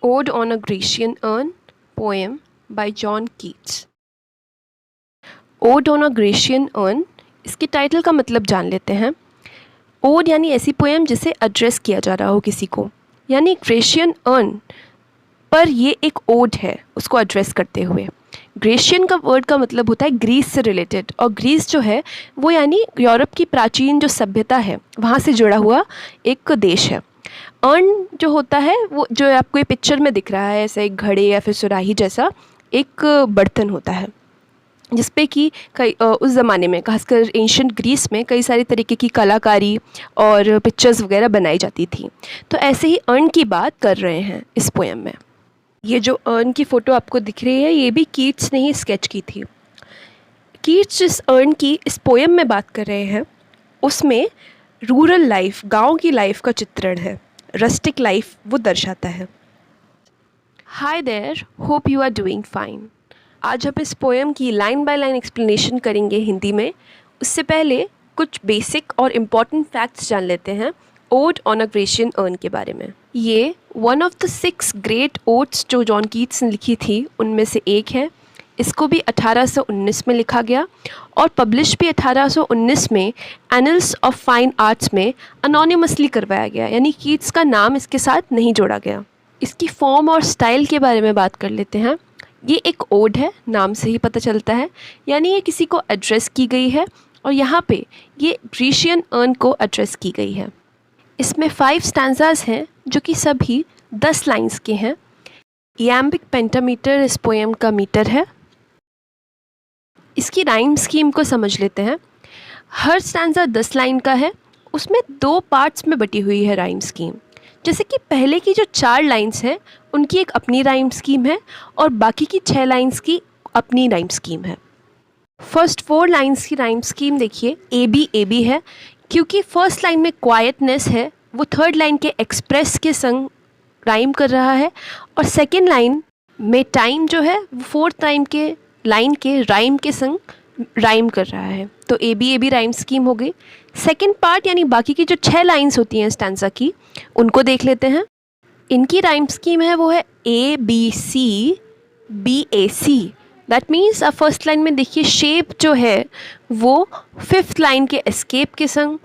Ode on a Grecian Urn, poem by John Keats. Ode on a Grecian Urn, इसके title का मतलब जान लेते हैं। ओड यानी ऐसी पोएम जिसे एड्रेस किया जा रहा हो किसी को, यानी ग्रेशियन अर्न पर ये एक ओड है उसको एड्रेस करते हुए। ग्रेशियन का वर्ड का मतलब होता है ग्रीस से रिलेटेड, और ग्रीस जो है वो यानी यूरोप की प्राचीन जो सभ्यता है वहाँ से जुड़ा हुआ एक देश है। अर्न जो होता है वो जो आपको ये पिक्चर में दिख रहा है, ऐसा एक घड़े या फिर सुराही जैसा एक बर्तन होता है जिसपे कि कई उस ज़माने में खासकर एंशिएंट ग्रीस में कई सारी तरीके की कलाकारी और पिक्चर्स वगैरह बनाई जाती थी। तो ऐसे ही अर्न की बात कर रहे हैं इस पोएम में। ये जो अर्न की फ़ोटो आपको दिख रही है ये भी कीट्स ने ही स्केच की थी। कीट्स जिस अर्न की इस पोएम में बात कर रहे हैं उसमें रूरल लाइफ, गांव की लाइफ का चित्रण है, रस्टिक लाइफ वो दर्शाता है। Hi there, hope you are doing fine. आज हम इस पोएम की लाइन बाय लाइन एक्सप्लेनेशन करेंगे हिंदी में। उससे पहले कुछ बेसिक और इम्पॉर्टेंट फैक्ट्स जान लेते हैं odd on a Grecian earn के बारे में। ये one of the 6 great odds जो जॉन कीट्स ने लिखी थी उनमें से एक है। इसको भी 1819 में लिखा गया और पब्लिश भी 1819 में एनल्स ऑफ फाइन आर्ट्स में अनोनिमसली करवाया गया, यानी कीट्स का नाम इसके साथ नहीं जोड़ा गया। इसकी फॉर्म और स्टाइल के बारे में बात कर लेते हैं। ये एक ओड है, नाम से ही पता चलता है, यानी ये किसी को एड्रेस की गई है और यहाँ पे ये ग्रीशियन अर्न को एड्रेस की गई है। इसमें 5 स्टैंजास हैं जो कि सभी 10 लाइंस के हैं। इयैम्बिक पेंटामीटर इस पोएम का मीटर है। इसकी राइम स्कीम को समझ लेते हैं। हर स्टैंजा 10 लाइन का है, उसमें 2 पार्ट्स में बटी हुई है राइम स्कीम। जैसे कि पहले की जो 4 लाइंस हैं उनकी एक अपनी राइम स्कीम है और बाकी की 6 लाइंस की अपनी राइम स्कीम है। फर्स्ट 4 लाइंस की राइम स्कीम देखिए ए बी है, क्योंकि फर्स्ट लाइन में क्वाइटनेस है वो थर्ड लाइन के एक्सप्रेस के संग राइम कर रहा है, और सेकेंड लाइन में टाइम जो है वो फोर्थ लाइन के राइम के संग राइम कर रहा है। तो ए बी राइम स्कीम हो गई। सेकेंड पार्ट यानी बाकी की जो 6 लाइंस होती हैं स्टैंजा की उनको देख लेते हैं। इनकी राइम स्कीम है वो है A B C B A C. That means अब फर्स्ट लाइन में देखिए शेप जो है वो 5th लाइन के एस्केप के संग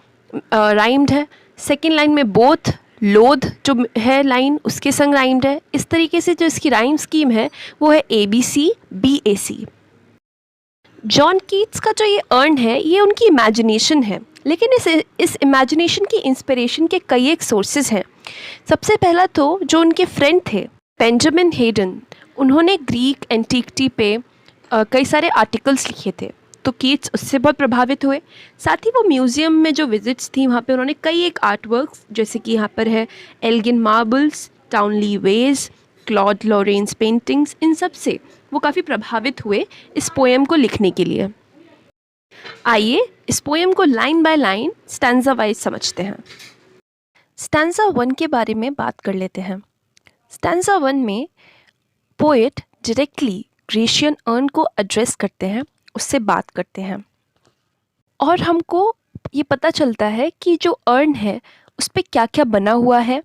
राइम्ड है। सेकेंड लाइन में बोथ लोथ जो है लाइन उसके संग राइम्ड है। इस तरीके से जो इसकी राइम स्कीम है वो है A B C B A C. John Keats का जो ये अर्न है ये उनकी इमेजिनेशन है, लेकिन इस इमेजिनेशन की इंस्पिरेशन के कई एक सोर्सेज हैं। सबसे पहला तो जो उनके फ्रेंड थे बेंजामिन हेडन, उन्होंने ग्रीक एंटीक्विटी पे कई सारे आर्टिकल्स लिखे थे, तो कीट्स उससे बहुत प्रभावित हुए। साथ ही वो म्यूज़ियम में जो विजिट्स थी वहाँ पे उन्होंने कई एक आर्ट वर्क्स, जैसे कि यहाँ पर है Elgin marbles, Townley vase, Claude Lorrain paintings, इन सब से वो काफ़ी प्रभावित हुए इस पोएम को लिखने के लिए। आइए इस पोएम को line by line stanza wise समझते हैं। स्टैंजा 1 के बारे में बात कर लेते हैं। स्टैंजा 1 में पोएट डायरेक्टली ग्रेशियन अर्न को एड्रेस करते हैं, उससे बात करते हैं, और हमको ये पता चलता है कि जो अर्न है उस पर क्या क्या बना हुआ है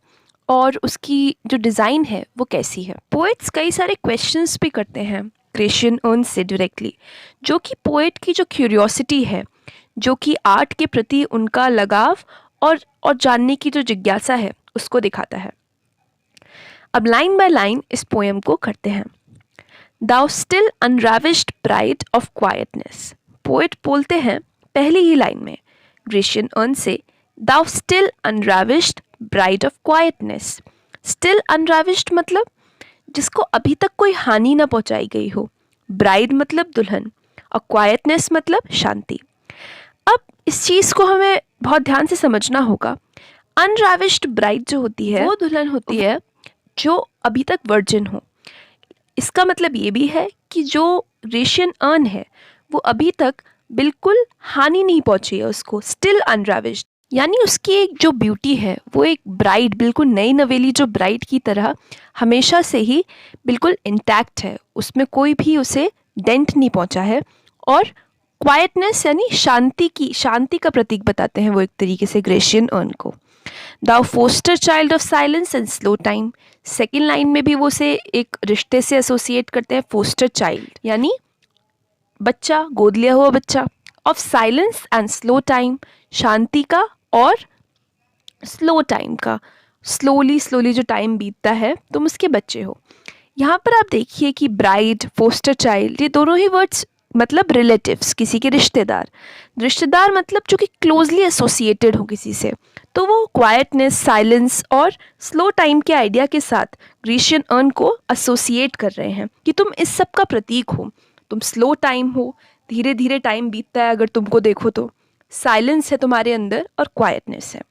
और उसकी जो डिज़ाइन है वो कैसी है। पोएट्स कई सारे क्वेश्चंस भी करते हैं ग्रेशियन अर्न से डायरेक्टली, जो कि पोएट की जो क्यूरियोसिटी है, जो कि आर्ट के प्रति उनका लगाव और जानने की जो जिज्ञासा है उसको दिखाता है। अब लाइन बाय लाइन इस पोएम को करते हैं। Thou still unravished bride of quietness। Poet बोलते हैं पहली ही लाइन में ग्रेशियन अर्न से Thou still unravished bride of quietness। Still unravished मतलब जिसको अभी तक कोई हानि ना पहुंचाई गई हो, ब्राइड मतलब दुल्हन, और क्वाइटनेस मतलब शांति। अब इस चीज़ को हमें बहुत ध्यान से समझना होगा। अनराविश्ड ब्राइड जो होती है वो दुल्हन होती है जो अभी तक वर्जिन हो। इसका मतलब ये भी है कि जो ग्रेशियन अर्न है वो अभी तक बिल्कुल हानि नहीं पहुंची है उसको, स्टिल अनराविश्ड, यानी उसकी एक जो ब्यूटी है वो एक ब्राइड, बिल्कुल नई नवेली जो ब्राइड की तरह हमेशा से ही बिल्कुल इंटैक्ट है, उसमें कोई भी उसे डेंट नहीं पहुंचा है। और क्वाइटनेस यानी शांति का प्रतीक बताते हैं वो एक तरीके से ग्रेशियन अर्न को। Thou foster child of silence and slow time. Second line में भी वो उसे एक रिश्ते से एसोसिएट करते हैं, फोस्टर चाइल्ड यानी बच्चा, गोद लिया हुआ बच्चा, of silence and slow time, शांति का और स्लो टाइम का, स्लोली स्लोली जो टाइम बीतता है तुम उसके बच्चे हो। यहाँ पर आप देखिए कि ब्राइड, फोस्टर चाइल्ड, ये दोनों ही वर्ड्स मतलब रिलेटिव्स, किसी के रिश्तेदार। रिश्तेदार मतलब जो कि क्लोजली एसोसिएटेड हो किसी से, तो वो क्वाइटनेस, साइलेंस और स्लो टाइम के आइडिया के साथ ग्रीशियन अर्न को एसोसिएट कर रहे हैं कि तुम इस सब का प्रतीक हो। तुम स्लो टाइम हो, धीरे धीरे टाइम बीतता है अगर तुमको देखो तो, साइलेंस है तुम्हारे अंदर और क्वाइटनेस है।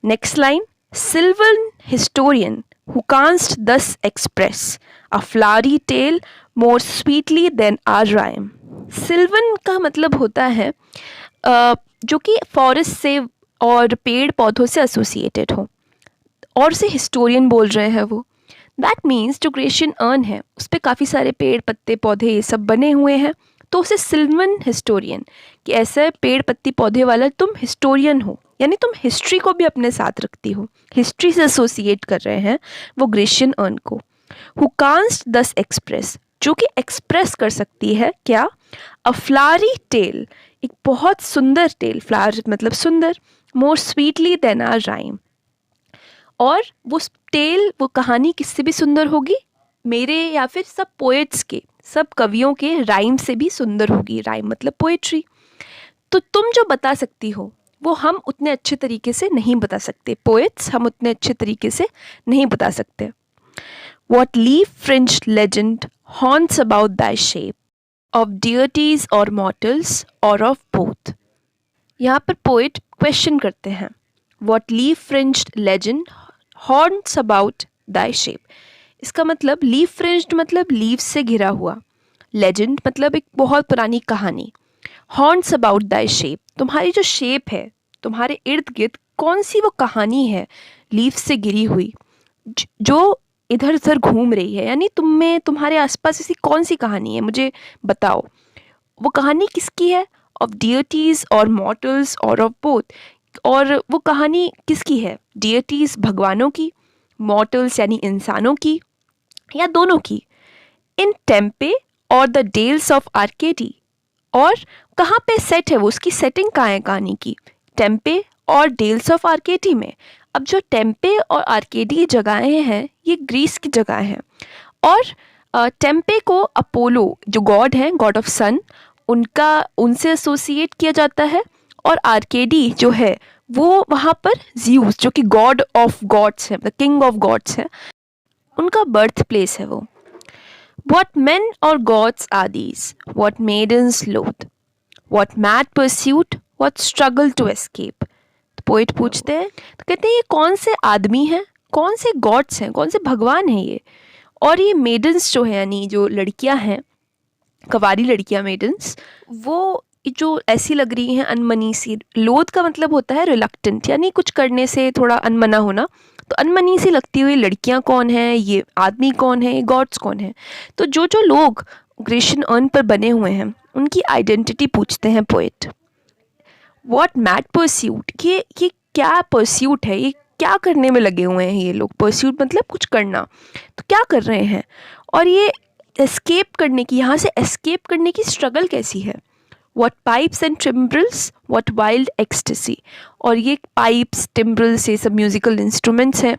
Next line, sylvan historian who canst thus express a flowery tale more sweetly than our rhyme। सिल्वन का मतलब होता है जो कि फॉरेस्ट से और पेड़ पौधों से एसोसिएटेड हो, और से हिस्टोरियन बोल रहे हैं वो। दैट मीन्स जो ग्रेशियन अर्न है उस पर काफ़ी सारे पेड़ पत्ते पौधे ये सब बने हुए हैं, तो उसे सिल्वन हिस्टोरियन कि ऐसे पेड़ पत्ती पौधे वाला तुम हिस्टोरियन हो, यानी तुम हिस्ट्री को भी अपने साथ रखती हो, हिस्ट्री से एसोसिएट कर रहे हैं वो ग्रेशियन अर्न को। हु कांस्ट दस एक्सप्रेस, जो कि एक्सप्रेस कर सकती है क्या, अ फ्लावरी टेल, एक बहुत सुंदर टेल, फ्लावर मतलब सुंदर, more sweetly than our rhyme, और वो टेल, वो कहानी किससे भी सुंदर होगी, मेरे या फिर सब पोएट्स के, सब कवियों के राइम से भी सुंदर होगी। राइम मतलब पोएट्री। तो तुम जो बता सकती हो वो हम उतने अच्छे तरीके से नहीं बता सकते, पोएट्स हम उतने अच्छे तरीके से नहीं बता सकते। What leaf-fringed legend haunts about thy shape, of deities or mortals or of both। यहाँ पर पोएट क्वेश्चन करते हैं, What leaf-fringed legend haunts about thy shape। इसका मतलब लीफ फ्रिंज्ड मतलब लीव से घिरा हुआ, लेजेंड मतलब एक बहुत पुरानी कहानी, हॉन्ट्स अबाउट दाई शेप, तुम्हारी जो शेप है, तुम्हारे इर्द गिर्द कौन सी वो कहानी है लीफ से घिरी हुई जो इधर उधर घूम रही है, यानी तुम में, तुम्हारे आसपास ऐसी कौन सी कहानी है मुझे बताओ। वो कहानी किसकी है, ऑफ डियटीज़ और मॉर्टल्स और ऑफ बोथ, और वो कहानी किसकी है, डियटीज़ भगवानों की, मॉर्टल्स यानी इंसानों की, या दोनों की। इन टेम्पे और द डेल्स ऑफ आर्केडी, और कहाँ पे सेट है वो, उसकी सेटिंग कहाँ है कहानी की, टेम्पे और डेल्स ऑफ आर्केडी में। अब जो टेम्पे और आर्केडी जगहें हैं ये ग्रीस की जगह हैं, और टेम्पे को अपोलो जो गॉड हैं, गॉड ऑफ सन, उनसे एसोसिएट किया जाता है, और आर्केडी जो है वो वहाँ पर ज़्यूस जो कि गॉड ऑफ गॉड्स है, द किंग ऑफ गॉड्स है, उनका बर्थ प्लेस है वो। What men or gods are these? What maidens loathe? What mad pursuit? What struggle to escape? तो पोइट पूछते हैं, तो कहते हैं ये कौन से आदमी हैं, कौन से गॉड्स हैं, कौन से भगवान हैं ये, और ये मेडन्स जो है यानी जो लड़कियां हैं, कवारी लड़कियां मेडन्स, वो जो ऐसी लग रही हैं अनमनी सी। लोथ का मतलब होता है रिलक्टेंट, यानी कुछ करने से थोड़ा अनमना होना, तो अनमनी सी लगती हुई लड़कियां कौन हैं, ये आदमी कौन है, ये गॉड्स कौन है। तो जो जो लोग ग्रेशियन अर्न पर बने हुए हैं उनकी आइडेंटिटी पूछते हैं पोएट। व्हाट मैड परस्यूट, ये क्या परस्यूट है, ये क्या करने में लगे हुए हैं ये लोग, परस्यूट मतलब कुछ करना, तो क्या कर रहे हैं, और ये एस्केप करने की, यहाँ से एस्केप करने की स्ट्रगल कैसी है। What pipes and timbrels, what wild ecstasy, और ये पाइप्स टिम्ब्रल्स ये सब म्यूज़िकल इंस्ट्रूमेंट्स हैं,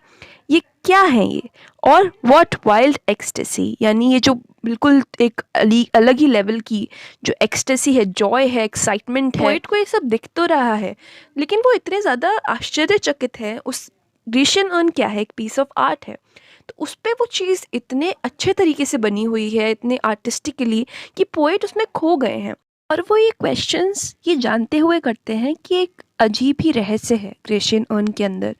ये क्या हैं ये, और what wild ecstasy यानी ये जो बिल्कुल एक अलग ही लेवल की जो एक्सटेसी है, जॉय है, एक्साइटमेंट है। पोएट को ये सब दिख तो रहा है लेकिन वो इतने ज़्यादा आश्चर्यचकित है, उस ग्रीशियन अर्न क्या है, एक पीस ऑफ आर्ट है, तो उस पर वो चीज़ इतने अच्छे तरीके से बनी हुई है, इतने आर्टिस्टिकली, कि पोएट उसमें खो गए हैं। और वो ये क्वेश्चंस ये जानते हुए करते हैं कि एक अजीब ही रहस्य है ग्रेशियन अर्न के अंदर,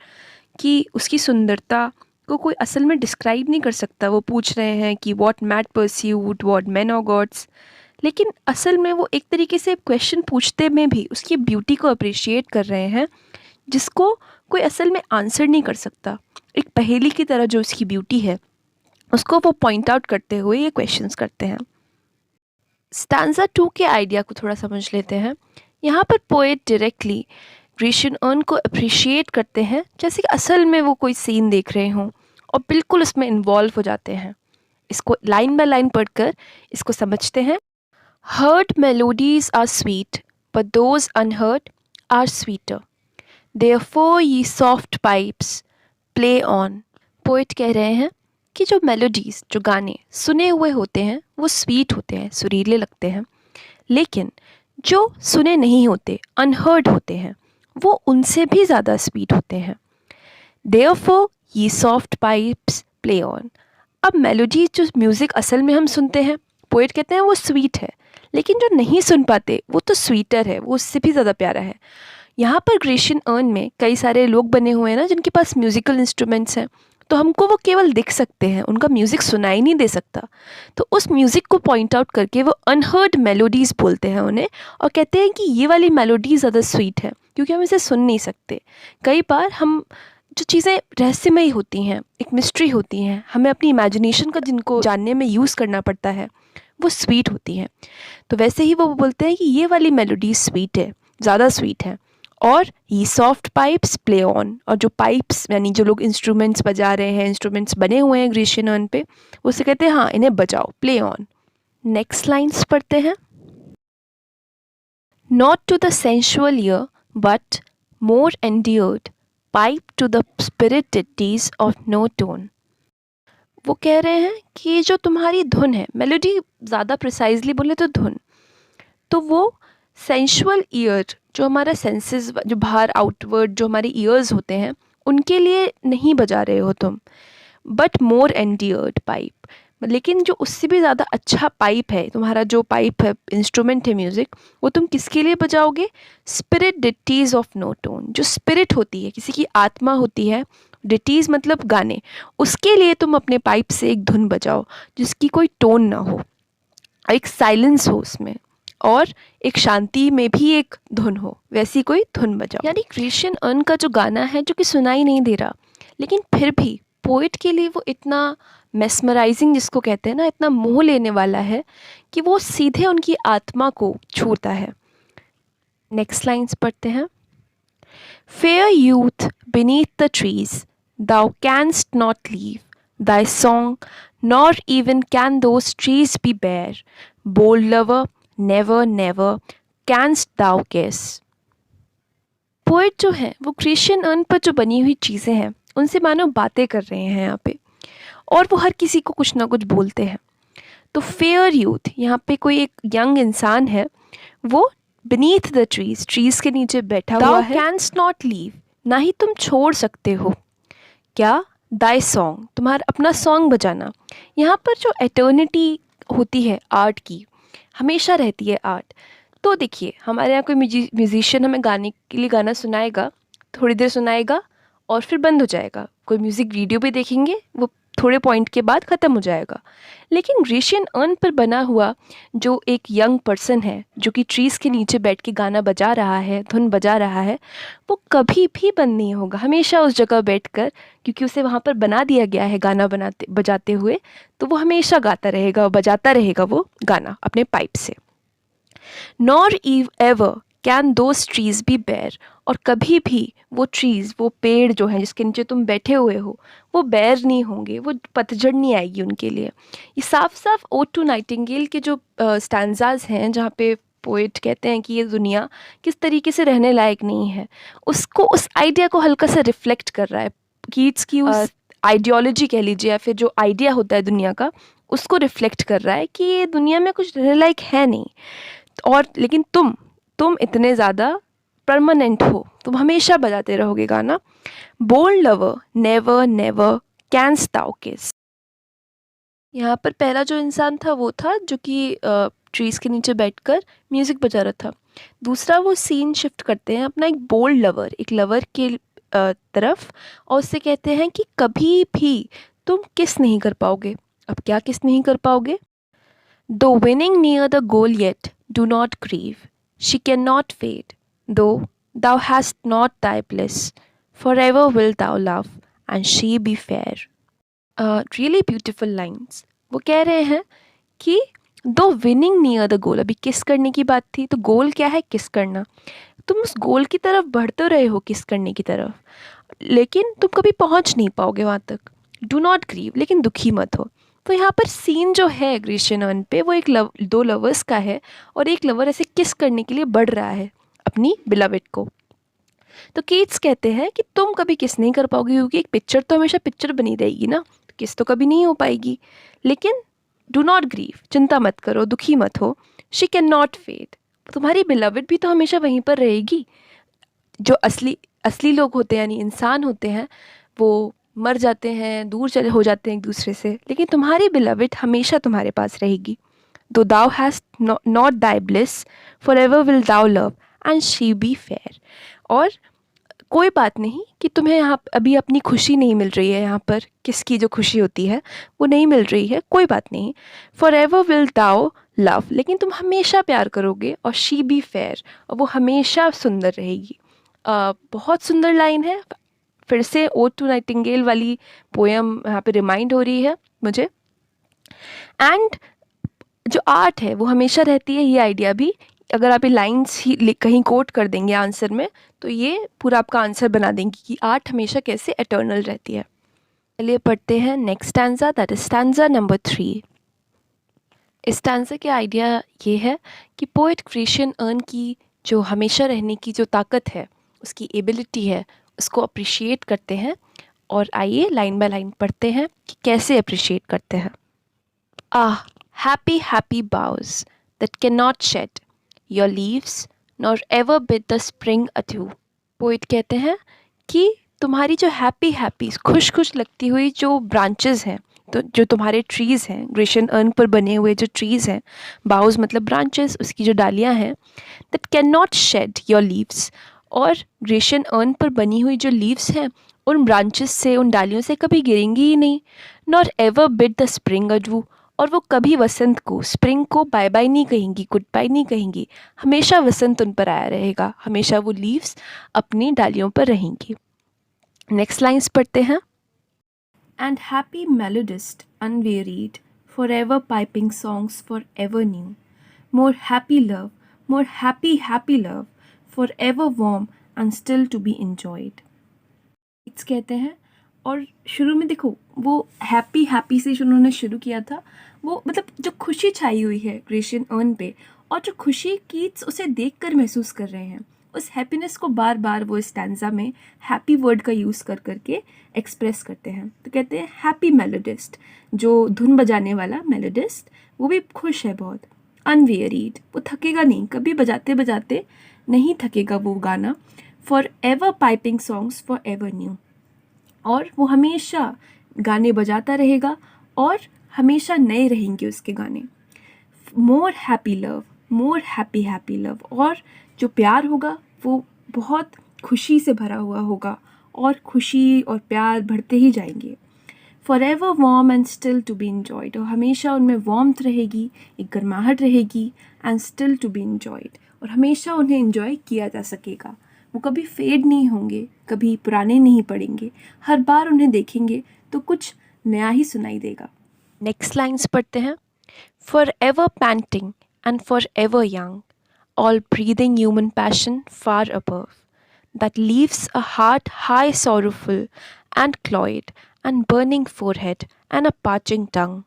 कि उसकी सुंदरता को कोई असल में डिस्क्राइब नहीं कर सकता। वो पूछ रहे हैं कि what mad pursuit, what main और गॉड्स, लेकिन असल में वो एक तरीके से क्वेश्चन पूछते में भी उसकी ब्यूटी को अप्रिशिएट कर रहे हैं, जिसको कोई असल में आंसर नहीं कर सकता। एक पहेली की तरह जो उसकी ब्यूटी है उसको वो पॉइंट आउट करते हुए ये क्वेश्चंस करते हैं। स्टैंजा 2 के आइडिया को थोड़ा समझ लेते हैं। यहाँ पर पोएट डायरेक्टली ग्रेशियन अर्न को अप्रिशिएट करते हैं जैसे कि असल में वो कोई सीन देख रहे हों और बिल्कुल उसमें इन्वॉल्व हो जाते हैं। इसको लाइन बाय लाइन पढ़कर इसको समझते हैं। Heard melodies are sweet but those unheard are sweeter, therefore ये soft pipes play on. Poet कह रहे हैं कि जो मेलोडीज़, जो गाने सुने हुए होते हैं वो स्वीट होते हैं, सुरीले लगते हैं, लेकिन जो सुने नहीं होते, अनहर्ड होते हैं, वो उनसे भी ज़्यादा स्वीट होते हैं। देयरफॉर ये सॉफ्ट पाइप्स प्ले ऑन। अब मेलोडी, जो म्यूज़िक असल में हम सुनते हैं, पोइट कहते हैं वो स्वीट है, लेकिन जो नहीं सुन पाते वो तो स्वीटर है, वो उससे भी ज़्यादा प्यारा है। यहाँ पर ग्रेशियन अर्न में कई सारे लोग बने हुए हैं ना जिनके पास म्यूज़िकल इंस्ट्रूमेंट्स हैं, तो हमको वो केवल दिख सकते हैं, उनका म्यूज़िक सुनाई नहीं दे सकता। तो उस म्यूज़िक को पॉइंट आउट करके वो अनहर्ड मेलोडीज़ बोलते हैं उन्हें, और कहते हैं कि ये वाली मेलोडी ज़्यादा स्वीट है क्योंकि हम इसे सुन नहीं सकते। कई बार हम जो चीज़ें रहस्यमयी होती हैं, एक मिस्ट्री होती हैं, हमें अपनी इमेजिनेशन का जिनको जानने में यूज़ करना पड़ता है, वो स्वीट होती हैं। तो वैसे ही वो बोलते हैं कि ये वाली मेलोडी स्वीट है, ज़्यादा स्वीट है, और ये सॉफ्ट पाइप्स प्ले ऑन। और जो पाइप्स यानी जो लोग इंस्ट्रूमेंट्स बजा रहे हैं, इंस्ट्रूमेंट्स बने हुए हैं ग्रेशियन अर्न पे, उससे कहते हैं हाँ इन्हें बजाओ, प्ले ऑन। नेक्स्ट लाइन्स पढ़ते हैं। Not to the sensual ear but more endeared pipe to the spirit ditties of no tone. वो कह रहे हैं कि जो तुम्हारी धुन है, मेलोडी ज़्यादा प्रिसाइजली बोले तो धुन, तो वो सेंशुअल ईयर, जो हमारा सेंसेस, जो बाहर आउटवर्ड जो हमारे ईयर्स होते हैं, उनके लिए नहीं बजा रहे हो तुम, बट मोर एंडियर्ड पाइप, लेकिन जो उससे भी ज़्यादा अच्छा पाइप है, तुम्हारा जो पाइप है, इंस्ट्रूमेंट है म्यूज़िक, वो तुम किसके लिए बजाओगे? Spirit ditties of no tone. जो स्पिरिट होती है, किसी की आत्मा होती है, डिटीज़ मतलब गाने, उसके लिए तुम अपने पाइप से एक धुन बजाओ जिसकी कोई टोन ना हो, एक साइलेंस हो उसमें, और एक शांति में भी एक धुन हो, वैसी कोई धुन बजाओ। यानी ग्रेशियन अर्न का जो गाना है, जो कि सुनाई नहीं दे रहा, लेकिन फिर भी पोइट के लिए वो इतना मेस्मराइजिंग, जिसको कहते हैं ना, इतना मोह लेने वाला है कि वो सीधे उनकी आत्मा को छूता है। नेक्स्ट लाइन्स पढ़ते हैं। Fair youth beneath the trees thou canst not leave thy song, nor even can those trees be bare. Bold lover, never, never canst thou guess. Poet जो है वो ग्रेशियन अर्न पर जो बनी हुई चीज़ें हैं उनसे मानो बातें कर रहे हैं यहाँ पे, और वो हर किसी को कुछ ना कुछ बोलते हैं। तो फेयर यूथ, यहाँ पे कोई एक यंग इंसान है, वो बीनीथ द ट्रीज, ट्रीज के नीचे बैठा हुआ है। कैंस्ट नॉट लीव, ना ही तुम छोड़ सकते हो क्या? दाई सॉन्ग, तुम्हारा अपना सॉन्ग बजाना। यहाँ पर जो एटर्निटी होती है आर्ट की, हमेशा रहती है आर्ट। तो देखिए, हमारे यहाँ कोई म्यूजिशियन हमें गाने के लिए गाना सुनाएगा, थोड़ी देर सुनाएगा और फिर बंद हो जाएगा। कोई म्यूज़िक वीडियो भी देखेंगे, वो थोड़े पॉइंट के बाद ख़त्म हो जाएगा। लेकिन ग्रेशियन अर्न पर बना हुआ जो एक यंग पर्सन है, जो कि ट्रीज़ के नीचे बैठ के गाना बजा रहा है, धुन बजा रहा है, वो कभी भी बंद नहीं होगा, हमेशा उस जगह बैठकर, क्योंकि उसे वहाँ पर बना दिया गया है गाना बजाते हुए, तो वो हमेशा गाता रहेगा, बजाता रहेगा वो गाना अपने पाइप से। Nor ever can those trees be bare, और कभी भी वो ट्रीज़, वो पेड़ जो हैं जिसके नीचे तुम बैठे हुए हो, वो बेयर नहीं होंगे, वो पतझड़ नहीं आएगी उनके लिए। ये साफ साफ ओड टू नाइटिंगेल के जो स्टैंजाज हैं, जहाँ पे पोइट कहते हैं कि ये दुनिया किस तरीके से रहने लायक नहीं है, उसको, उस आइडिया को हल्का सा रिफ्लेक्ट कर रहा है। कीट्स की उस आइडियोलॉजी कह लीजिए, या फिर जो आइडिया होता है दुनिया का, उसको रिफ्लेक्ट कर रहा है कि ये दुनिया में कुछ रहने लायक है नहीं। और लेकिन तुम इतने ज़्यादा परमानेंट हो, तुम हमेशा बजाते रहोगे गाना। Bold lover, never never canst thou kiss. यहाँ पर पहला जो इंसान था वो था जो कि ट्रीज़ के नीचे बैठकर म्यूज़िक बजा रहा था। दूसरा, वो सीन शिफ्ट करते हैं अपना एक बोल्ड लवर, एक लवर के तरफ, और उससे कहते हैं कि कभी भी तुम किस नहीं कर पाओगे। अब क्या किस नहीं कर पाओगे? Though winning near the goal yet, do not grieve. She cannot fade, though thou hast not thy bliss. Forever wilt thou love, and she be fair. Really beautiful lines. वो कह रहे हैं कि दो विनिंग नियर द गोल, अभी किस करने की बात थी, तो गोल क्या है? किस करना। तुम उस गोल की तरफ बढ़ते रहे हो किस करने की तरफ, लेकिन तुम कभी पहुंच नहीं पाओगे वहाँ तक। डू नॉट ग्रीव, लेकिन दुखी मत हो। तो यहाँ पर सीन जो है ग्रेशियन अर्न पे वो दो लवर्स का है, और एक लवर ऐसे किस करने के लिए बढ़ रहा है अपनी बिलवेड को। तो कीट्स कहते हैं कि तुम कभी किस नहीं कर पाओगे, क्योंकि एक पिक्चर तो हमेशा पिक्चर बनी रहेगी ना, तो किस तो कभी नहीं हो पाएगी। लेकिन डू नॉट ग्रीव, चिंता मत करो, दुखी मत हो। शी कैन नॉट फेड, तुम्हारी बिलवेड भी तो हमेशा वहीं पर रहेगी। जो असली असली लोग होते हैं यानी इंसान होते हैं, वो मर जाते हैं, दूर चले हो जाते हैं एक दूसरे से, लेकिन तुम्हारी बिलवेड हमेशा तुम्हारे पास रहेगी। Though thou hast not thy bliss, for ever will thou love and she be fair. और कोई बात नहीं कि तुम्हें यहाँ अभी अपनी खुशी नहीं मिल रही है, यहाँ पर किसकी जो खुशी होती है वो नहीं मिल रही है, कोई बात नहीं। For ever will thou love, लेकिन तुम हमेशा प्यार करोगे, और शी बी फेयर, और वो हमेशा सुंदर रहेगी। बहुत सुंदर लाइन है। फिर से ओड टू नाइटिंगेल वाली पोएम यहाँ पे रिमाइंड हो रही है मुझे। एंड जो आर्ट है वो हमेशा रहती है, ये आइडिया भी। अगर आप ये लाइन्स ही कहीं कोट कर देंगे आंसर में, तो ये पूरा आपका आंसर बना देंगे कि आर्ट हमेशा कैसे एटर्नल रहती है। चलिए पढ़ते हैं next stanza, that is stanza number 3। इस स्टैंजा के आइडिया ये है कि पोएट ग्रेशियन अर्न की जो हमेशा रहने की जो ताकत है, उसकी एबिलिटी है, उसको अप्रिशिएट करते हैं। और आइए लाइन बाय लाइन पढ़ते हैं कि कैसे अप्रिशिएट करते हैं। आह, happy happy boughs that cannot shed your leaves nor ever bid the spring adieu। Poet कहते हैं कि तुम्हारी जो हैप्पी हैप्पी खुश खुश लगती हुई जो ब्रांचेस हैं, तो जो तुम्हारे ट्रीज़ हैं, ग्रेशियन अर्न पर बने हुए जो ट्रीज़ हैं, बाउज मतलब ब्रांचेस, उसकी जो डालियाँ हैं, that can not shed your leaves, और ग्रेशियन अर्न पर बनी हुई जो लीव्स हैं उन ब्रांचेस से, उन डालियों से कभी गिरेंगी ही नहीं। Nor ever bid the spring ado, और वो कभी वसंत को, स्प्रिंग को बाय बाय नहीं कहेंगी, गुड बाय नहीं कहेंगी। हमेशा वसंत उन पर आया रहेगा, हमेशा वो लीव्स अपनी डालियों पर रहेंगी। नेक्स्ट लाइन्स पढ़ते हैं। And happy melodist unwearied, for ever piping songs for ever new, more happy love, more happy happy love, for ever warm and still to be enjoyed. It's कहते हैं, और शुरू में देखो वो हैप्पी हैप्पी से उन्होंने शुरू किया था, वो मतलब जो खुशी छाई हुई है ग्रेशियन अर्न पे, और जो खुशी कीट्स उसे देखकर महसूस कर रहे हैं, उस हैप्पीनेस को बार बार वो इस स्टैंजा में हैप्पी वर्ड का यूज़ कर करके एक्सप्रेस करते हैं। तो कहते हैं हैप्पी मेलोडिस्ट, जो धुन बजाने वाला मेलोडिस्ट, वो भी खुश है बहुत। अनवेरिड, वो थकेगा नहीं, कभी बजाते बजाते नहीं थकेगा वो गाना। For ever piping songs for ever new, और वो हमेशा गाने बजाता रहेगा और हमेशा नए रहेंगे उसके गाने। मोर happy love, more happy happy love, और जो प्यार होगा वो बहुत खुशी से भरा हुआ होगा, और खुशी और प्यार बढ़ते ही जाएंगे। For ever warm and still to be enjoyed, और हमेशा उनमें वार्मथ रहेगी, एक गर्माहट रहेगी, and still to be enjoyed, और हमेशा उन्हें इंजॉय किया जा सकेगा। वो कभी फेड नहीं होंगे, कभी पुराने नहीं पड़ेंगे, हर बार उन्हें देखेंगे तो कुछ नया ही सुनाई देगा। नेक्स्ट लाइन्स पढ़ते हैं। For ever panting and for ever young, all breathing human passion far above, that leaves a heart high sorrowful and cloyed and burning forehead and a parching tongue.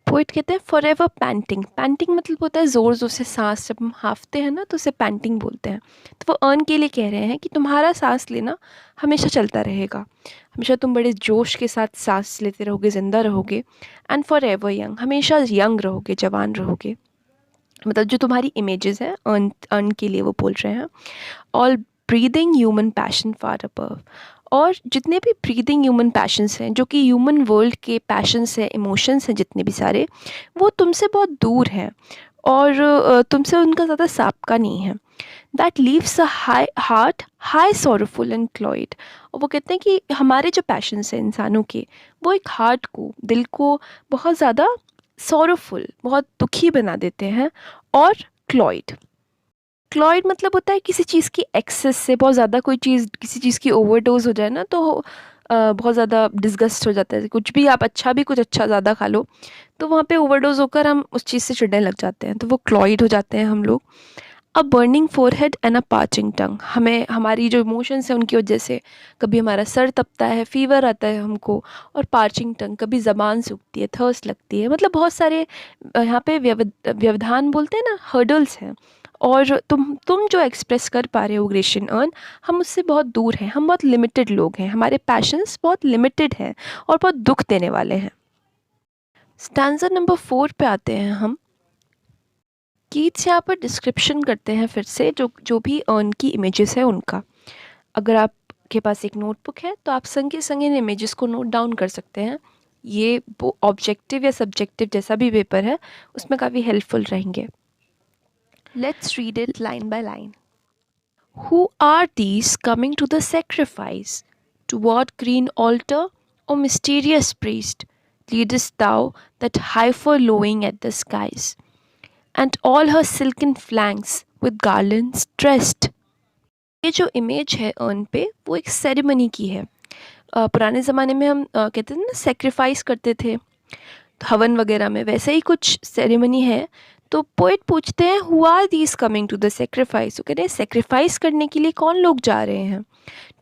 Poet कहते हैं for ever painting, painting मतलब होता है ज़ोर ज़ोर से सांस, जब हम हाफते हैं ना तो उसे पैंटिंग बोलते हैं। तो वो अर्न के लिए कह रहे हैं कि तुम्हारा सांस लेना हमेशा चलता रहेगा, हमेशा तुम बड़े जोश के साथ सांस लेते रहोगे, ज़िंदा रहोगे। एंड फॉर एवर यंग, हमेशा यंग रहोगे, जवान रहोगे। मतलब जो तुम्हारी इमेजेस हैं अर्न के लिए वो बोल रहे हैं। All breathing human passion far above, और जितने भी ब्रीदिंग ह्यूमन पैशंस हैं, जो कि ह्यूमन वर्ल्ड के पैशंस हैं, इमोशंस हैं जितने भी सारे, वो तुमसे बहुत दूर हैं, और तुमसे उनका ज़्यादा साबका नहीं है। That leaves a heart high sorrowful and cloyed, और वो कहते हैं कि हमारे जो पैशंस हैं इंसानों के, वो एक हार्ट को, दिल को बहुत ज़्यादा सॉरोफुल, बहुत दुखी बना देते हैं, और क्लॉयड, क्लॉयड मतलब होता है किसी चीज़ की एक्सेस से, बहुत ज़्यादा कोई चीज़, किसी चीज़ की ओवरडोज हो जाए ना तो बहुत ज़्यादा डिस्गस्ट हो जाता है। कुछ भी आप अच्छा भी कुछ अच्छा ज़्यादा खा लो तो वहाँ पे ओवरडोज होकर हम उस चीज़ से चिढ़ने लग जाते हैं, तो वो क्लॉयड हो जाते हैं हम लोग। A burning forehead and a parching tongue, हमें हमारी जो इमोशंस हैं उनकी वजह से कभी हमारा सर तपता है, फीवर आता है हमको, और पार्चिंग टंग कभी ज़बान सूखती है, थर्स्ट लगती है, मतलब बहुत सारे यहाँ पे व्यवधान बोलते हैं ना, हर्डल्स हैं। और तुम जो एक्सप्रेस कर पा रहे हो ग्रेशियन अर्न, हम उससे बहुत दूर हैं, हम बहुत लिमिटेड लोग हैं, हमारे पैशंस बहुत लिमिटेड हैं और बहुत दुख देने वाले हैं। स्टैंजा नंबर 4 पे आते हैं हम। कीट्स यहाँ पर डिस्क्रिप्शन करते हैं फिर से जो जो भी अर्न की इमेजेस है उनका। अगर आपके पास एक नोटबुक है तो आप संगे संगे इन इमेजेस को नोट डाउन कर सकते हैं। ये ऑब्जेक्टिव या सब्जेक्टिव जैसा भी पेपर है उसमें काफ़ी हेल्पफुल रहेंगे। Let's read it line by line. Who are these coming to the sacrifice? To what green altar, O mysterious priest, leadest thou that heifer lowing at the skies, and all her silken flanks with garlands dressed? ये जो image है earn पे वो एक ceremony की है। पुराने ज़माने में हम कहते थे ना सेक्रीफाइस करते थे हवन वगैरह में, वैसे ही कुछ सेरेमनी है। तो पोइट पूछते हैं who are these coming to the sacrifice, वो कह रहे हैं सेक्रीफाइस करने के लिए कौन लोग जा रहे हैं।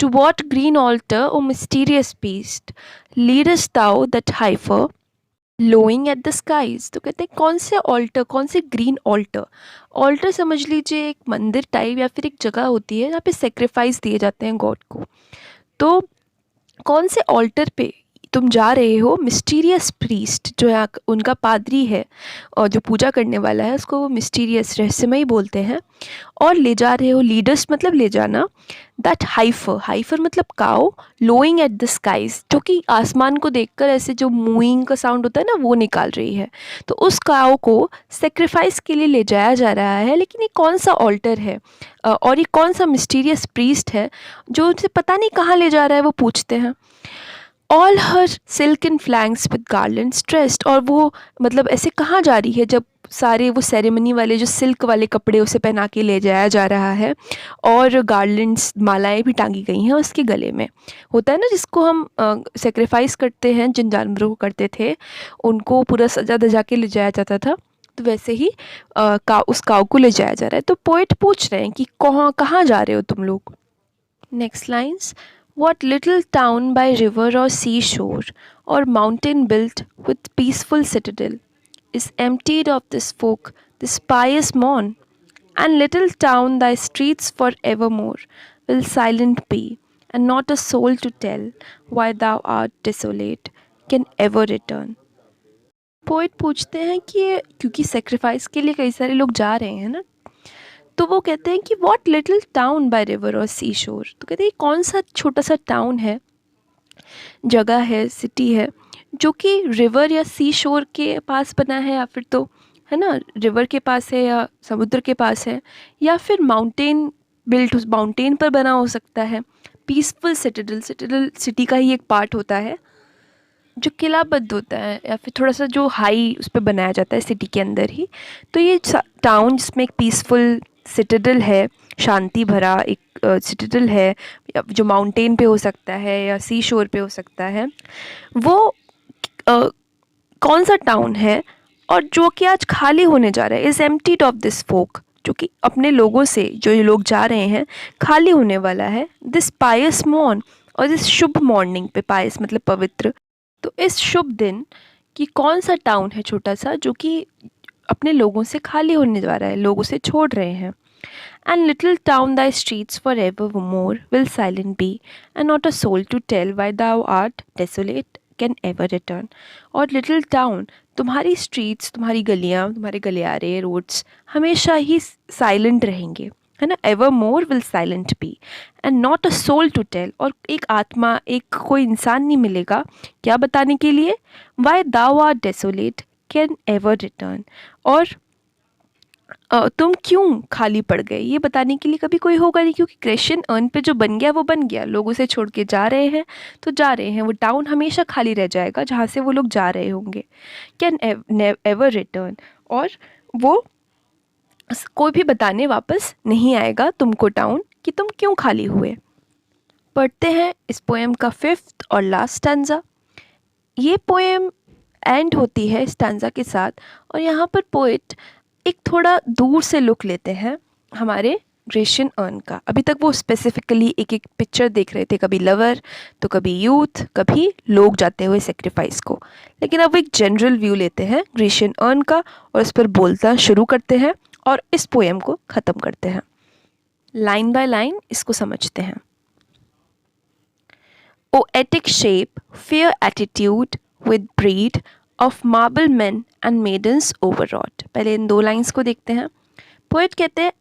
To what green altar O mysterious priest lead'st thou that heifer lowing at the skies. तो कहते हैं कौन से ऑल्टर, कौन से ग्रीन ऑल्टर। ऑल्टर समझ लीजिए एक मंदिर टाइप या फिर एक जगह होती है जहाँ पे सेक्रीफाइस दिए जाते हैं गॉड को। तो कौन से ऑल्टर पे तुम जा रहे हो, मिस्टीरियस प्रीस्ट जो यहाँ उनका पादरी है और जो पूजा करने वाला है उसको वो मिस्टीरियस रहस्यमयी बोलते हैं, और ले जा रहे हो, लीडर्स मतलब ले जाना, दैट हाइफर, हाइफर मतलब काओ, लोइंग एट द स्काइज जो कि आसमान को देखकर ऐसे जो मूइंग का साउंड होता है ना वो निकाल रही है। तो उस काओ को सेक्रीफाइस के लिए ले जाया जा रहा है, लेकिन ये कौन सा ऑल्टर है और ये कौन सा मिस्टीरियस प्रीस्ट है जो उनसे पता नहीं कहाँ ले जा रहा है, वो पूछते हैं। All her silk in flanks with garlands dressed, और वो मतलब ऐसे कहाँ जा रही है जब सारे वो सेरेमनी वाले जो सिल्क वाले कपड़े उसे पहना के ले जाया जा रहा है, और गार्लैंड्स मालाएं भी टांगी गई हैं उसके गले में। होता है ना जिसको हम सेक्रीफाइस करते हैं, जिन जानवरों को करते थे उनको पूरा सजा धजा के ले जाया जाता था, तो वैसे ही उस काऊ को ले जाया जा रहा है। तो पोइट पूछ रहे हैं कि कहाँ जा रहे हो तुम लोग। Next lines. What little town by river or seashore or mountain built with peaceful citadel is emptied of this folk this pious morn? And little town thy streets for evermore will silent be, and not a soul to tell why thou art desolate can ever return. Poet पूछते हैं कि क्योंकि sacrifice के लिए कई सारे लोग जा रहे हैं ना, तो वो कहते हैं कि what little town by river और सी शोर। तो कहते हैं कौन सा छोटा सा टाउन है, जगह है, सिटी है जो कि रिवर या सी शोर के पास बना है, या फिर तो है ना रिवर के पास है या समुद्र के पास है, या फिर माउंटेन बिल्ट उस माउंटेन पर बना हो सकता है। पीसफुल सिटिडल, सिटिडल सिटी का ही एक पार्ट होता है जो किलाबद्ध होता है या फिर थोड़ा सा जो हाई उस पर बनाया जाता है सिटी के अंदर ही। तो ये टाउन जिसमें एक पीसफुल सिटाडेल है, शांति भरा एक सिटाडेल है, जो माउंटेन पे हो सकता है या सी शोर पे हो सकता है, वो कौन सा टाउन है और जो कि आज खाली होने जा रहा है। इज़ एम्प्टीड ऑफ दिस फोक, जो कि अपने लोगों से जो ये लोग जा रहे हैं खाली होने वाला है। दिस पायस मॉर्न, और इस शुभ मॉर्निंग पे, पायस मतलब पवित्र, तो इस शुभ दिन कि कौन सा टाउन है छोटा सा जो कि अपने लोगों से खाली होने जा रहा है, लोग उसे छोड़ रहे हैं। And little town thy streets for ever more will silent be, and not a soul to tell why thou art desolate can ever return. और लिटिल टाउन, तुम्हारी स्ट्रीट्स, तुम्हारी गलियाँ, तुम्हारे गलियारे, रोड्स हमेशा ही साइलेंट रहेंगे, है ना। Ever more will silent be and not a soul to tell, और एक आत्मा, एक कोई इंसान नहीं मिलेगा क्या बताने के लिए, why thou are desolate can ever return, और तुम क्यों खाली पड़ गए ये बताने के लिए कभी कोई होगा नहीं, क्योंकि ग्रेशियन अर्न पे जो बन गया वो बन गया, लोग उसे छोड़ के जा रहे हैं तो जा रहे हैं, वो टाउन हमेशा खाली रह जाएगा जहाँ से वो लोग जा रहे होंगे। कैन एवर रिटर्न, और वो कोई भी बताने वापस नहीं आएगा तुमको टाउन कि तुम क्यों खाली हुए। पढ़ते हैं इस पोएम का 5th और लास्ट स्टैंजा। ये पोएम एंड होती है स्टैंजा के साथ, और यहाँ पर पोइट एक थोड़ा दूर से लुक लेते हैं हमारे ग्रेशियन अर्न का। अभी तक वो स्पेसिफिकली एक एक पिक्चर देख रहे थे, कभी लवर तो कभी यूथ, कभी लोग जाते हुए सेक्रीफाइस को, लेकिन अब एक जनरल व्यू लेते हैं ग्रेशियन अर्न का और इस पर बोलना शुरू करते हैं और इस पोएम को ख़त्म करते हैं। लाइन बाय लाइन इसको समझते हैं। Poetic shape, fair attitude with breed of marble men and maidens overwrought। पहले इन दो लाइंस को देखते हैं। पोएट कहते हैं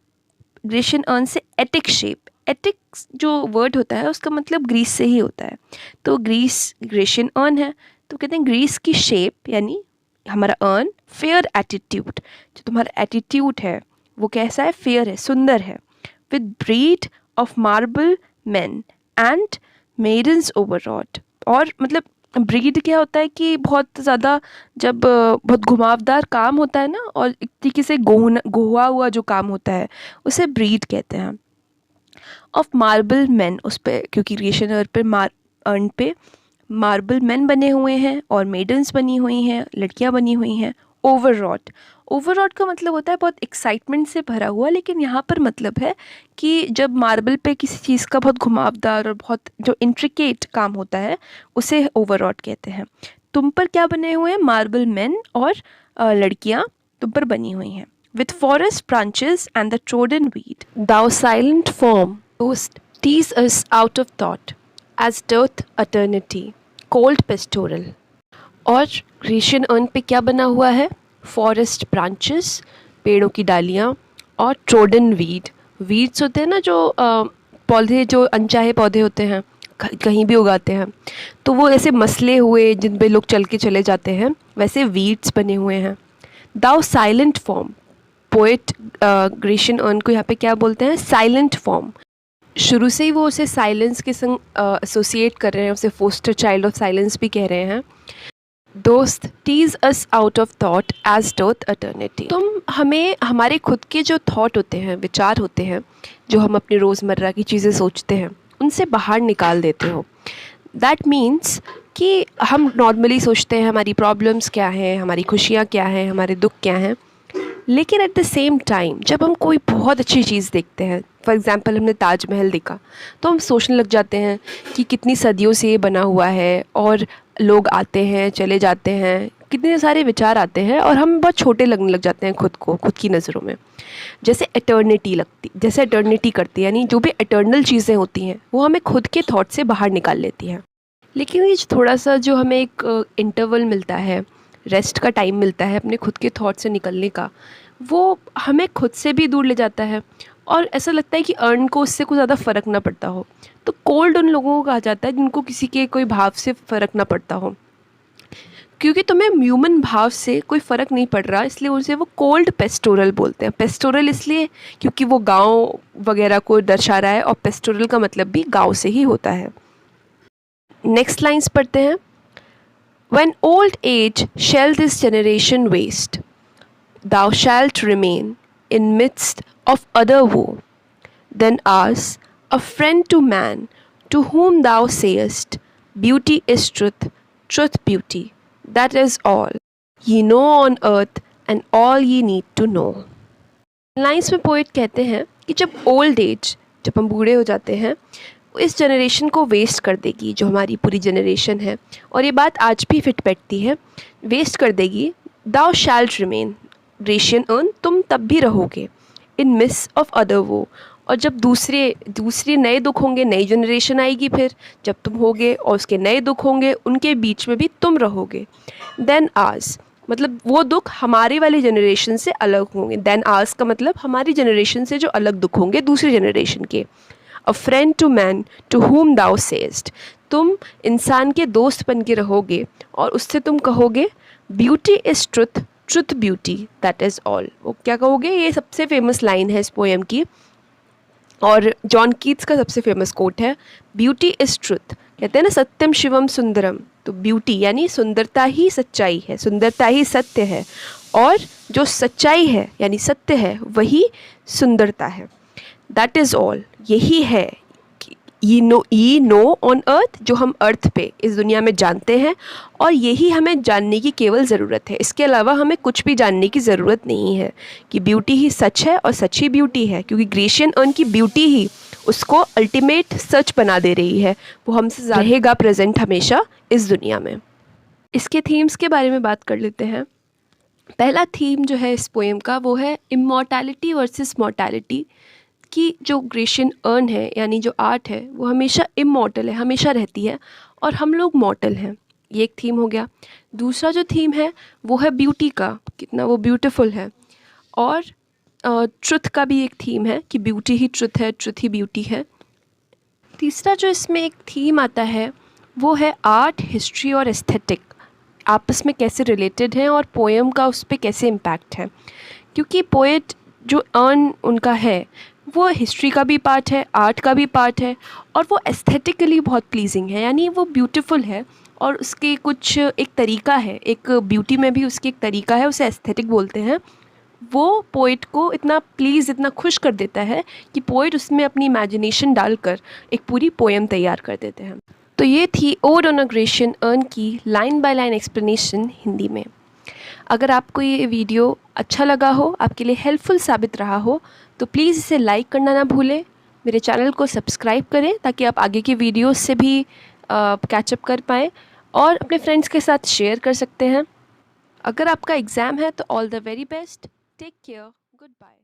ग्रेशियन अर्न से एटिक शेप। एटिक जो वर्ड होता है उसका मतलब ग्रीस से ही होता है, तो ग्रीस ग्रेशियन अर्न है, तो कहते हैं ग्रीस की शेप यानी हमारा अर्न, फेयर एटीट्यूड, जो तुम्हारा एटीट्यूड है वो कैसा है, फेयर है, सुंदर है, with brede of marble men and maidens overwrought. और मतलब ब्रीड क्या होता है कि बहुत ज़्यादा जब बहुत घुमावदार काम होता है ना, और एक तरीके से गोहा हुआ जो काम होता है उसे ब्रीड कहते हैं। ऑफ मार्बल मैन, उस पर क्योंकि ग्रेशियन अर्न पे मार्बल मैन बने हुए हैं और मेडन्स बनी हुई हैं, लड़कियां बनी हुई हैं। ओवररॉट, ओवररॉट का मतलब होता है बहुत एक्साइटमेंट से भरा हुआ, लेकिन यहाँ पर मतलब है कि जब मार्बल पे किसी चीज़ का बहुत घुमावदार और बहुत जो इंट्रिकेट काम होता है उसे ओवररॉट कहते हैं। तुम पर क्या बने हुए हैं, मार्बल मैन और लड़कियाँ तुम पर बनी हुई हैं। With forest branches and the trodden weed, thou silent form dost tease us out of thought, as doth eternity, cold pastoral। और ग्रेशियन अर्न पे क्या बना हुआ है, फॉरेस्ट ब्रांचेस, पेड़ों की डालियाँ, और ट्रोडन वीड, वीड्स होते हैं ना जो पौधे, जो अनचाहे पौधे होते हैं कहीं भी उगाते हैं, तो वो ऐसे मसले हुए जिन पे लोग चल के चले जाते हैं, वैसे वीड्स बने हुए हैं। Thou silent form, poet Grecian urn को यहाँ पे क्या बोलते हैं, साइलेंट फॉर्म। शुरू से ही वो उसे साइलेंस के संग एसोसिएट कर रहे हैं, उसे फोस्टर चाइल्ड ऑफ साइलेंस भी कह रहे हैं। Dost tease us out of thought as doth eternity, तुम हमें हमारे खुद के जो थॉट होते हैं, विचार होते हैं, जो हम अपनी रोज़मर्रा की चीज़ें सोचते हैं उनसे बाहर निकाल देते हो। दैट मीन्स कि हम नॉर्मली सोचते हैं हमारी प्रॉब्लम्स क्या हैं, हमारी खुशियाँ क्या हैं, हमारे दुख क्या हैं, लेकिन एट द सेम टाइम जब हम कोई बहुत अच्छी चीज़ देखते हैं, फॉर एग्ज़ाम्पल हमने ताजमहल देखा, तो हम सोचने लग जाते हैं कि कितनी सदियों से ये बना हुआ है और लोग आते हैं चले जाते हैं, कितने सारे विचार आते हैं और हम बहुत छोटे लगने लग जाते हैं खुद को, खुद की नज़रों में, जैसे एटर्निटी करती है, यानी जो भी एटर्नल चीज़ें होती हैं वो हमें खुद के थॉट से बाहर निकाल लेती हैं। लेकिन ये थोड़ा सा जो हमें एक इंटरवल मिलता है, रेस्ट का टाइम मिलता है अपने खुद के थॉट से निकलने का, वो हमें खुद से भी दूर ले जाता है और ऐसा लगता है कि अर्न को उससे कुछ ज़्यादा फ़र्क ना पड़ता हो। तो कोल्ड उन लोगों को कहा जाता है जिनको किसी के कोई भाव से फ़र्क ना पड़ता हो, क्योंकि तुम्हें ह्यूमन भाव से कोई फ़र्क नहीं पड़ रहा, इसलिए उनसे वो कोल्ड पेस्टोरल बोलते हैं। पेस्टोरल इसलिए क्योंकि वो गाँव वगैरह को दर्शा रहा है और पेस्टोरल का मतलब भी गाँव से ही होता है। नेक्स्ट लाइन्स पढ़ते हैं। When old age shall this generation waste, thou shalt remain in midst of other woe. Then ours, a friend to man, to whom thou sayest, beauty is truth, truth beauty. That is all ye know on earth and all ye need to know. Lines में poet कहते हैं कि जब old age, जब हम बूढ़े हो जाते हैं, इस जनरेशन को वेस्ट कर देगी, जो हमारी पूरी जनरेशन है, और ये बात आज भी फिट बैठती है, वेस्ट कर देगी। दाउ शैल्ट रिमेन, ग्रेशियन अर्न, तुम तब भी रहोगे, इन मिस ऑफ अदर वो, और जब दूसरे नए दुख होंगे, नई जनरेशन आएगी फिर, जब तुम होगे और उसके नए दुख होंगे, उनके बीच में भी तुम रहोगे। देन आर्स, मतलब वो दुख हमारी वाली जनरेशन से अलग होंगे। देन आर्स का मतलब हमारी जनरेशन से जो अलग दुख होंगे दूसरी जनरेशन के। A friend to man to whom thou sayest, तुम इंसान के दोस्त बन के रहोगे और उससे तुम कहोगे beauty is truth, truth beauty, that is all. वो क्या कहोगे, ये सबसे फेमस लाइन है इस पोएम की और जॉन कीट्स का सबसे फेमस कोट है, ब्यूटी इज़ ट्रुथ। कहते हैं ना सत्यम शिवम सुंदरम, तो ब्यूटी यानी सुंदरता ही सच्चाई है, सुंदरता ही सत्य है, और जो सच्चाई है यानी सत्य है वही सुंदरता है। दैट इज़ ऑल, यही है ई नो ऑन अर्थ, जो हम अर्थ पे इस दुनिया में जानते हैं, और यही हमें जानने की केवल ज़रूरत है। इसके अलावा हमें कुछ भी जानने की ज़रूरत नहीं है कि ब्यूटी ही सच है और सच ही ब्यूटी है, क्योंकि ग्रेशियन अर्न की ब्यूटी ही उसको अल्टीमेट सच बना दे रही है। वो हमसे रहेगा प्रेजेंट हमेशा इस दुनिया में। इसके थीम्स के बारे में बात कर लेते हैं। पहला थीम जो है इस पोएम का वो है इमॉर्टैलिटी वर्सेस मॉर्टैलिटी, कि जो ग्रेशियन अर्न है यानी जो आर्ट है वो हमेशा इमॉर्टल है, हमेशा रहती है, और हम लोग मॉर्टल हैं। ये एक थीम हो गया। दूसरा जो थीम है वो है ब्यूटी का, कितना वो ब्यूटीफुल है। और ट्रुथ का भी एक थीम है कि ब्यूटी ही ट्रुथ है, ट्रुथ ही ब्यूटी है। तीसरा जो इसमें एक थीम आता है वो है आर्ट, हिस्ट्री और एस्थेटिक आपस में कैसे रिलेटेड हैं और पोएम का उस पर कैसे इम्पैक्ट है। क्योंकि पोएट जो अर्न उनका है वो हिस्ट्री का भी पार्ट है, आर्ट का भी पार्ट है, और वो एस्थेटिकली बहुत प्लीजिंग है, यानी वो ब्यूटीफुल है। और उसके कुछ एक तरीका है, एक ब्यूटी में भी उसकी एक तरीका है, उसे एस्थेटिक बोलते हैं। वो पोइट को इतना प्लीज़, इतना खुश कर देता है कि पोइट उसमें अपनी इमेजिनेशन डालकर एक पूरी पोएम तैयार कर देते हैं। तो ये थी ode on a Grecian urn की line by line explanation Hindi में। अगर आपको ये वीडियो अच्छा लगा हो, आपके लिए हेल्पफुल साबित रहा हो, तो प्लीज़ इसे लाइक करना ना भूलें। मेरे चैनल को सब्सक्राइब करें ताकि आप आगे की वीडियोस से भी कैचअप कर पाएँ, और अपने फ्रेंड्स के साथ शेयर कर सकते हैं। अगर आपका एग्ज़ाम है तो all the very best. Take care, good bye.